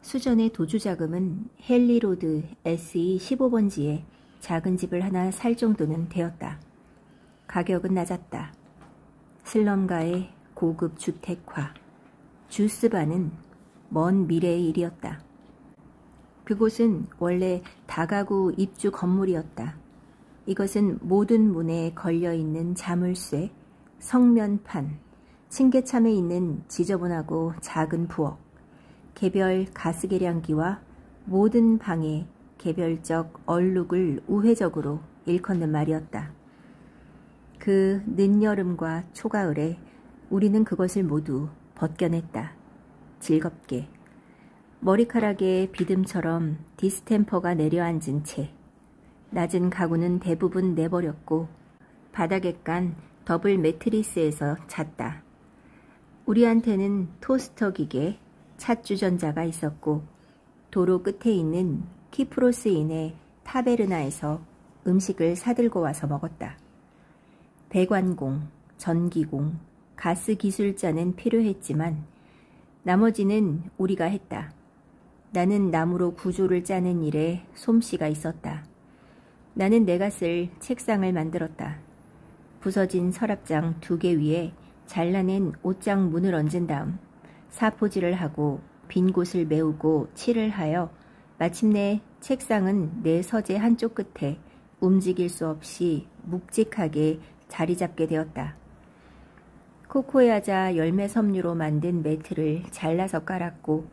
수전의 도주자금은 헨리로드 SE 15번지에 작은 집을 하나 살 정도는 되었다. 가격은 낮았다. 슬럼가의 고급 주택화, 주스바는 먼 미래의 일이었다. 그곳은 원래 다가구 입주 건물이었다. 이것은 모든 문에 걸려있는 자물쇠, 성면판, 층계참에 있는 지저분하고 작은 부엌, 개별 가스계량기와 모든 방에 개별적 얼룩을 우회적으로 일컫는 말이었다. 그 늦여름과 초가을에 우리는 그것을 모두 벗겨냈다. 즐겁게. 머리카락에 비듬처럼 디스템퍼가 내려앉은 채 낮은 가구는 대부분 내버렸고 바닥에 깐 더블 매트리스에서 잤다. 우리한테는 토스터 기계, 찻주전자가 있었고 도로 끝에 있는 키프로스인의 타베르나에서 음식을 사들고 와서 먹었다. 배관공, 전기공, 가스 기술자는 필요했지만 나머지는 우리가 했다. 나는 나무로 구조를 짜는 일에 솜씨가 있었다. 나는 내가 쓸 책상을 만들었다. 부서진 서랍장 2개 위에 잘라낸 옷장 문을 얹은 다음 사포질을 하고 빈 곳을 메우고 칠을 하여 마침내 책상은 내 서재 한쪽 끝에 움직일 수 없이 묵직하게 자리 잡게 되었다. 코코야자 열매 섬유로 만든 매트를 잘라서 깔았고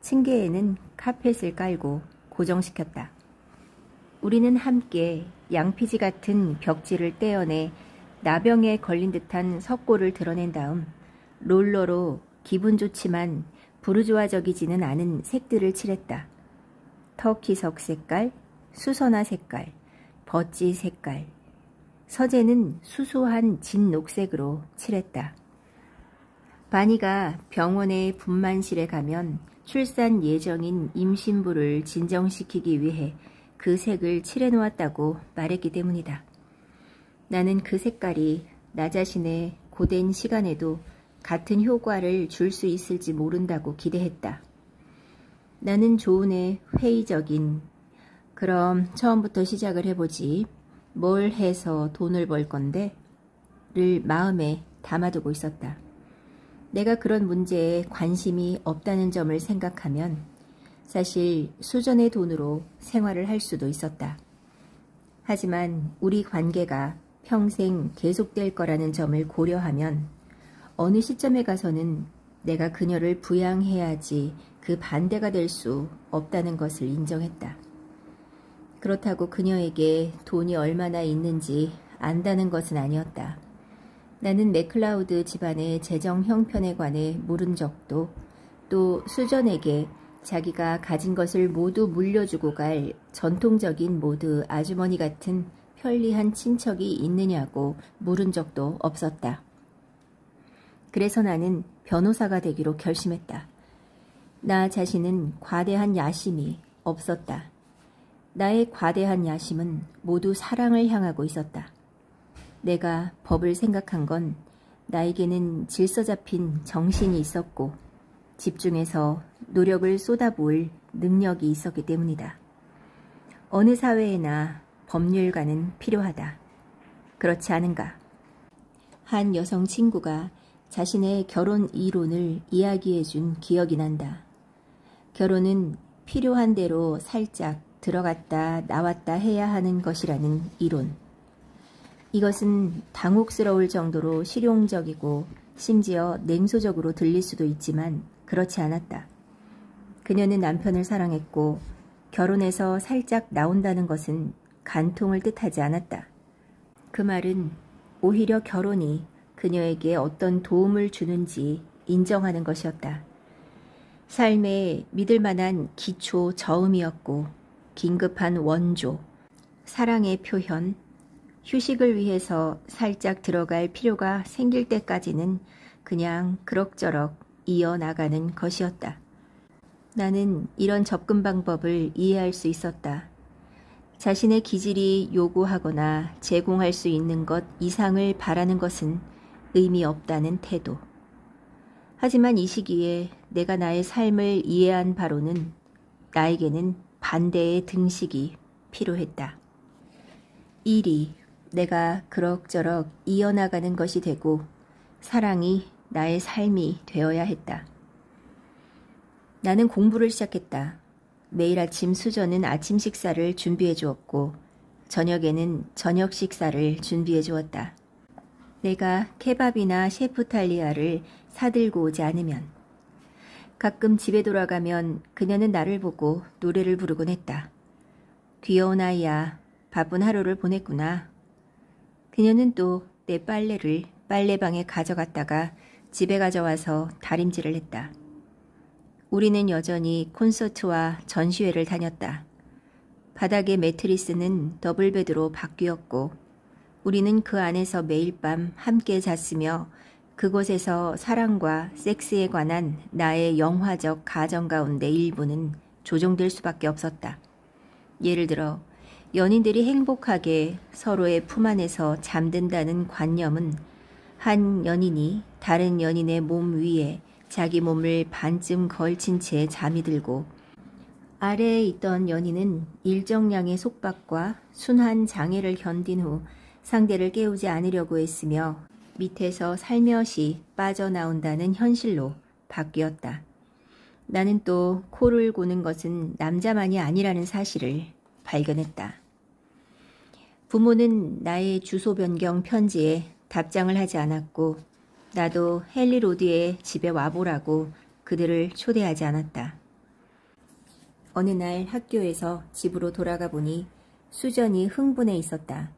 층계에는 카펫을 깔고 고정시켰다. 우리는 함께 양피지 같은 벽지를 떼어내 나병에 걸린 듯한 석고를 드러낸 다음 롤러로 기분 좋지만 부르주아적이지는 않은 색들을 칠했다. 터키석 색깔, 수선화 색깔, 버찌 색깔, 서재는 수수한 진 녹색으로 칠했다. 바니가 병원의 분만실에 가면 출산 예정인 임신부를 진정시키기 위해 그 색을 칠해놓았다고 말했기 때문이다. 나는 그 색깔이 나 자신의 고된 시간에도 같은 효과를 줄 수 있을지 모른다고 기대했다. 나는 조은의 회의적인 그럼 처음부터 시작을 해보지 뭘 해서 돈을 벌 건데 를 마음에 담아두고 있었다. 내가 그런 문제에 관심이 없다는 점을 생각하면 사실 수전의 돈으로 생활을 할 수도 있었다. 하지만 우리 관계가 평생 계속될 거라는 점을 고려하면 어느 시점에 가서는 내가 그녀를 부양해야지 그 반대가 될 수 없다는 것을 인정했다. 그렇다고 그녀에게 돈이 얼마나 있는지 안다는 것은 아니었다. 나는 맥클라우드 집안의 재정 형편에 관해 물은 적도 또 수전에게 자기가 가진 것을 모두 물려주고 갈 전통적인 모드 아주머니 같은 편리한 친척이 있느냐고 물은 적도 없었다. 그래서 나는 변호사가 되기로 결심했다. 나 자신은 과대한 야심이 없었다. 나의 과대한 야심은 모두 사랑을 향하고 있었다. 내가 법을 생각한 건 나에게는 질서 잡힌 정신이 있었고 집중해서 노력을 쏟아부을 능력이 있었기 때문이다. 어느 사회에나 법률가는 필요하다. 그렇지 않은가? 한 여성 친구가 자신의 결혼 이론을 이야기해준 기억이 난다. 결혼은 필요한 대로 살짝 들어갔다 나왔다 해야 하는 것이라는 이론. 이것은 당혹스러울 정도로 실용적이고 심지어 냉소적으로 들릴 수도 있지만 그렇지 않았다. 그녀는 남편을 사랑했고 결혼해서 살짝 나온다는 것은 간통을 뜻하지 않았다. 그 말은 오히려 결혼이 그녀에게 어떤 도움을 주는지 인정하는 것이었다. 삶에 믿을 만한 기초 저음이었고 긴급한 원조, 사랑의 표현, 휴식을 위해서 살짝 들어갈 필요가 생길 때까지는 그냥 그럭저럭 이어나가는 것이었다. 나는 이런 접근 방법을 이해할 수 있었다. 자신의 기질이 요구하거나 제공할 수 있는 것 이상을 바라는 것은 의미 없다는 태도. 하지만 이 시기에 내가 나의 삶을 이해한 바로는 나에게는 반대의 등식이 필요했다. 일이 내가 그럭저럭 이어나가는 것이 되고 사랑이 나의 삶이 되어야 했다. 나는 공부를 시작했다. 매일 아침 수저는 아침 식사를 준비해 주었고 저녁에는 저녁 식사를 준비해 주었다. 내가 케밥이나 셰프탈리아를 사들고 오지 않으면. 가끔 집에 돌아가면 그녀는 나를 보고 노래를 부르곤 했다. 귀여운 아이야, 바쁜 하루를 보냈구나. 그녀는 또 내 빨래를 빨래방에 가져갔다가 집에 가져와서 다림질을 했다. 우리는 여전히 콘서트와 전시회를 다녔다. 바닥의 매트리스는 더블베드로 바뀌었고 우리는 그 안에서 매일 밤 함께 잤으며 그곳에서 사랑과 섹스에 관한 나의 영화적 가정 가운데 일부는 조종될 수밖에 없었다. 예를 들어 연인들이 행복하게 서로의 품 안에서 잠든다는 관념은 한 연인이 다른 연인의 몸 위에 자기 몸을 반쯤 걸친 채 잠이 들고 아래에 있던 연인은 일정량의 속박과 순환 장애를 견딘 후 상대를 깨우지 않으려고 했으며 밑에서 살며시 빠져나온다는 현실로 바뀌었다. 나는 또 코를 고는 것은 남자만이 아니라는 사실을 발견했다. 부모는 나의 주소 변경 편지에 답장을 하지 않았고 나도 헨리 로드의 집에 와보라고 그들을 초대하지 않았다. 어느 날 학교에서 집으로 돌아가 보니 수전이 흥분해 있었다.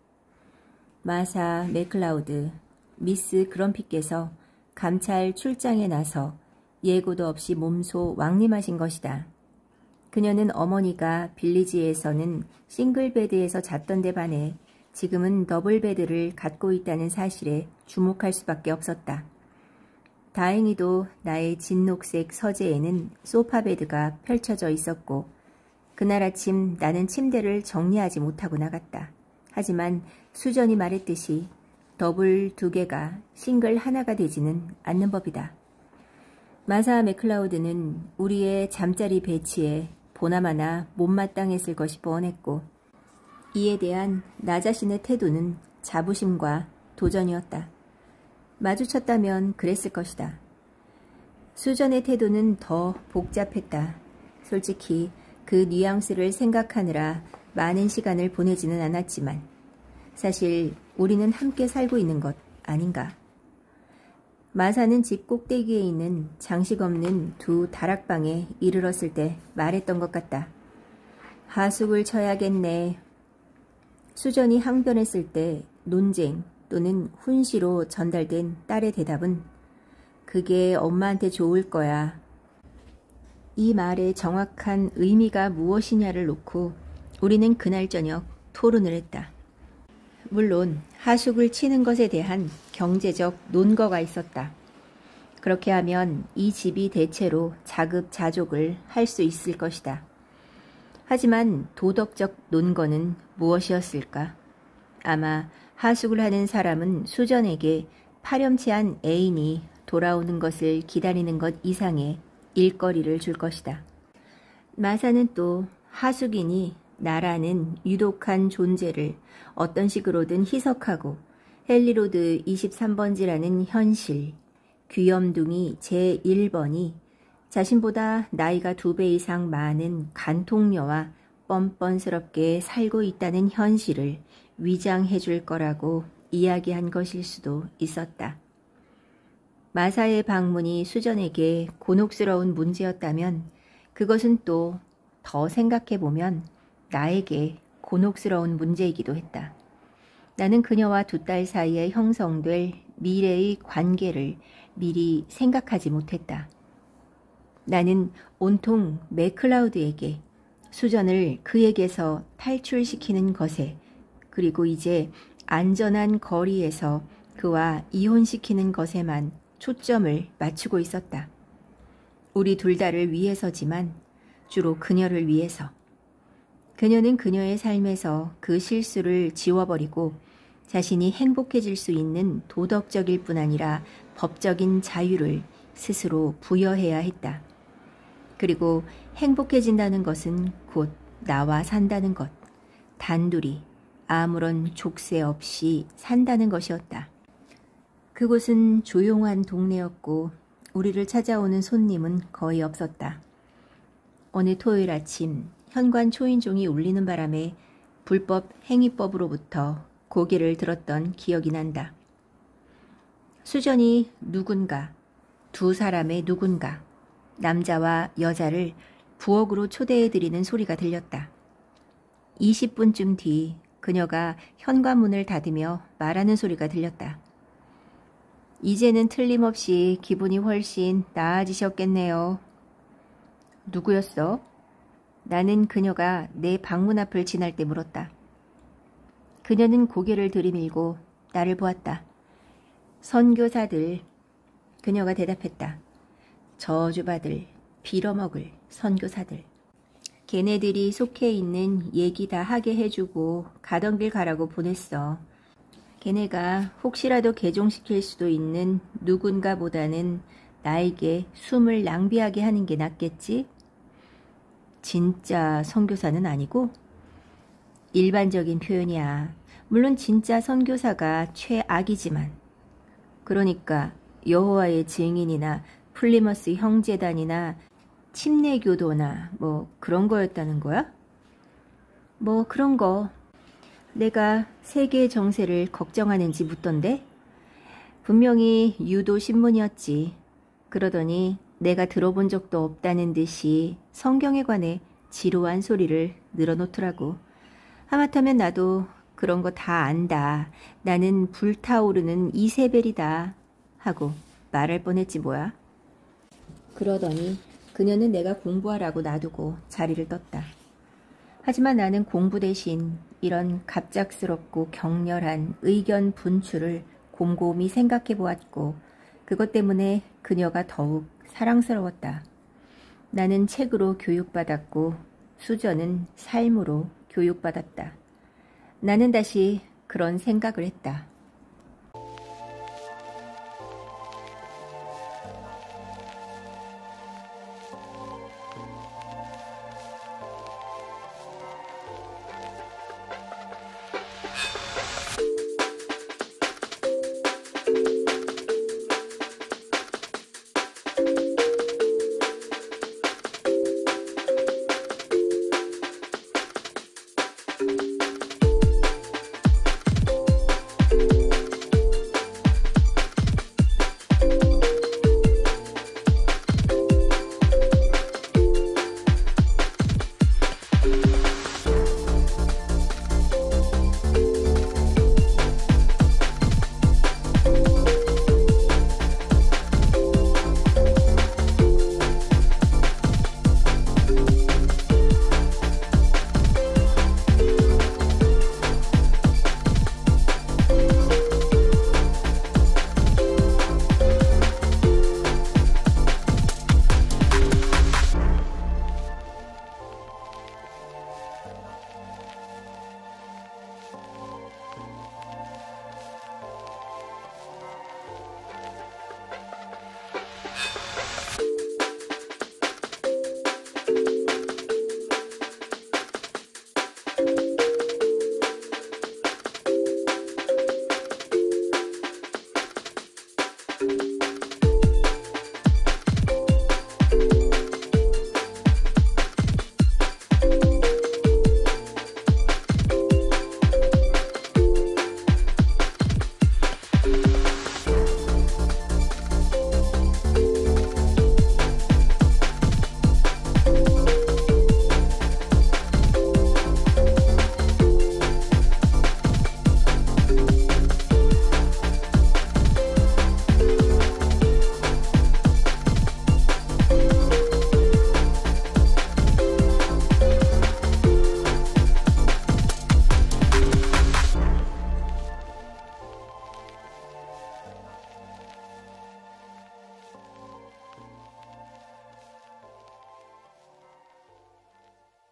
마사 맥클라우드, 미스 그럼피께서 감찰 출장에 나서 예고도 없이 몸소 왕림하신 것이다. 그녀는 어머니가 빌리지에서는 싱글베드에서 잤던 데 반해 지금은 더블베드를 갖고 있다는 사실에 주목할 수밖에 없었다. 다행히도 나의 진녹색 서재에는 소파베드가 펼쳐져 있었고 그날 아침 나는 침대를 정리하지 못하고 나갔다. 하지만 수전이 말했듯이 더블 2개가 싱글 하나가 되지는 않는 법이다. 마사 맥클라우드는 우리의 잠자리 배치에 보나마나 못마땅했을 것이 뻔했고 이에 대한 나 자신의 태도는 자부심과 도전이었다. 마주쳤다면 그랬을 것이다. 수전의 태도는 더 복잡했다. 솔직히 그 뉘앙스를 생각하느라 많은 시간을 보내지는 않았지만 사실 우리는 함께 살고 있는 것 아닌가. 마사는 집 꼭대기에 있는 장식 없는 두 다락방에 이르렀을 때 말했던 것 같다. 하숙을 쳐야겠네. 수전이 항변했을 때 논쟁 또는 훈시로 전달된 딸의 대답은 그게 엄마한테 좋을 거야. 이 말의 정확한 의미가 무엇이냐를 놓고 우리는 그날 저녁 토론을 했다. 물론 하숙을 치는 것에 대한 경제적 논거가 있었다. 그렇게 하면 이 집이 대체로 자급자족을 할 수 있을 것이다. 하지만 도덕적 논거는 무엇이었을까? 아마 하숙을 하는 사람은 수전에게 파렴치한 애인이 돌아오는 것을 기다리는 것 이상의 일거리를 줄 것이다. 마사는 또 하숙인이 나라는 유독한 존재를 어떤 식으로든 희석하고 헨리로드 23번지라는 현실, 귀염둥이 제1번이 자신보다 나이가 2배 이상 많은 간통녀와 뻔뻔스럽게 살고 있다는 현실을 위장해 줄 거라고 이야기한 것일 수도 있었다. 마사의 방문이 수전에게 곤혹스러운 문제였다면 그것은 또 더 생각해보면 나에게 곤혹스러운 문제이기도 했다. 나는 그녀와 두 딸 사이에 형성될 미래의 관계를 미리 생각하지 못했다. 나는 온통 맥클라우드에게 수전을 그에게서 탈출시키는 것에 그리고 이제 안전한 거리에서 그와 이혼시키는 것에만 초점을 맞추고 있었다. 우리 둘 다를 위해서지만 주로 그녀를 위해서. 그녀는 그녀의 삶에서 그 실수를 지워버리고 자신이 행복해질 수 있는 도덕적일 뿐 아니라 법적인 자유를 스스로 부여해야 했다. 그리고 행복해진다는 것은 곧 나와 산다는 것, 단둘이 아무런 족쇄 없이 산다는 것이었다. 그곳은 조용한 동네였고 우리를 찾아오는 손님은 거의 없었다. 어느 토요일 아침 현관 초인종이 울리는 바람에 불법 행위법으로부터 고개를 들었던 기억이 난다. 수전이 누군가, 두 사람의 누군가, 남자와 여자를 부엌으로 초대해드리는 소리가 들렸다. 20분쯤 뒤 그녀가 현관문을 닫으며 말하는 소리가 들렸다. 이제는 틀림없이 기분이 훨씬 나아지셨겠네요. 누구였어? 나는 그녀가 내 방문 앞을 지날 때 물었다. 그녀는 고개를 들이밀고 나를 보았다. 선교사들. 그녀가 대답했다. 저주받을, 빌어먹을 선교사들. 걔네들이 속해 있는 얘기 다 하게 해주고 가던 길 가라고 보냈어. 걔네가 혹시라도 개종시킬 수도 있는 누군가 보다는 나에게 숨을 낭비하게 하는 게 낫겠지? 진짜 선교사는 아니고? 일반적인 표현이야. 물론 진짜 선교사가 최악이지만. 그러니까 여호와의 증인이나 플리머스 형제단이나 침례교도나 뭐 그런 거였다는 거야? 뭐 그런 거. 내가 세계 정세를 걱정하는지 묻던데? 분명히 유도 신문이었지. 그러더니 내가 들어본 적도 없다는 듯이 성경에 관해 지루한 소리를 늘어놓더라고. 하마터면 나도 그런 거 다 안다. 나는 불타오르는 이세벨이다. 하고 말할 뻔했지 뭐야. 그러더니 그녀는 내가 공부하라고 놔두고 자리를 떴다. 하지만 나는 공부 대신 이런 갑작스럽고 격렬한 의견 분출을 곰곰이 생각해 보았고 그것 때문에 그녀가 더욱 사랑스러웠다. 나는 책으로 교육받았고 수저는 삶으로 교육받았다. 나는 다시 그런 생각을 했다.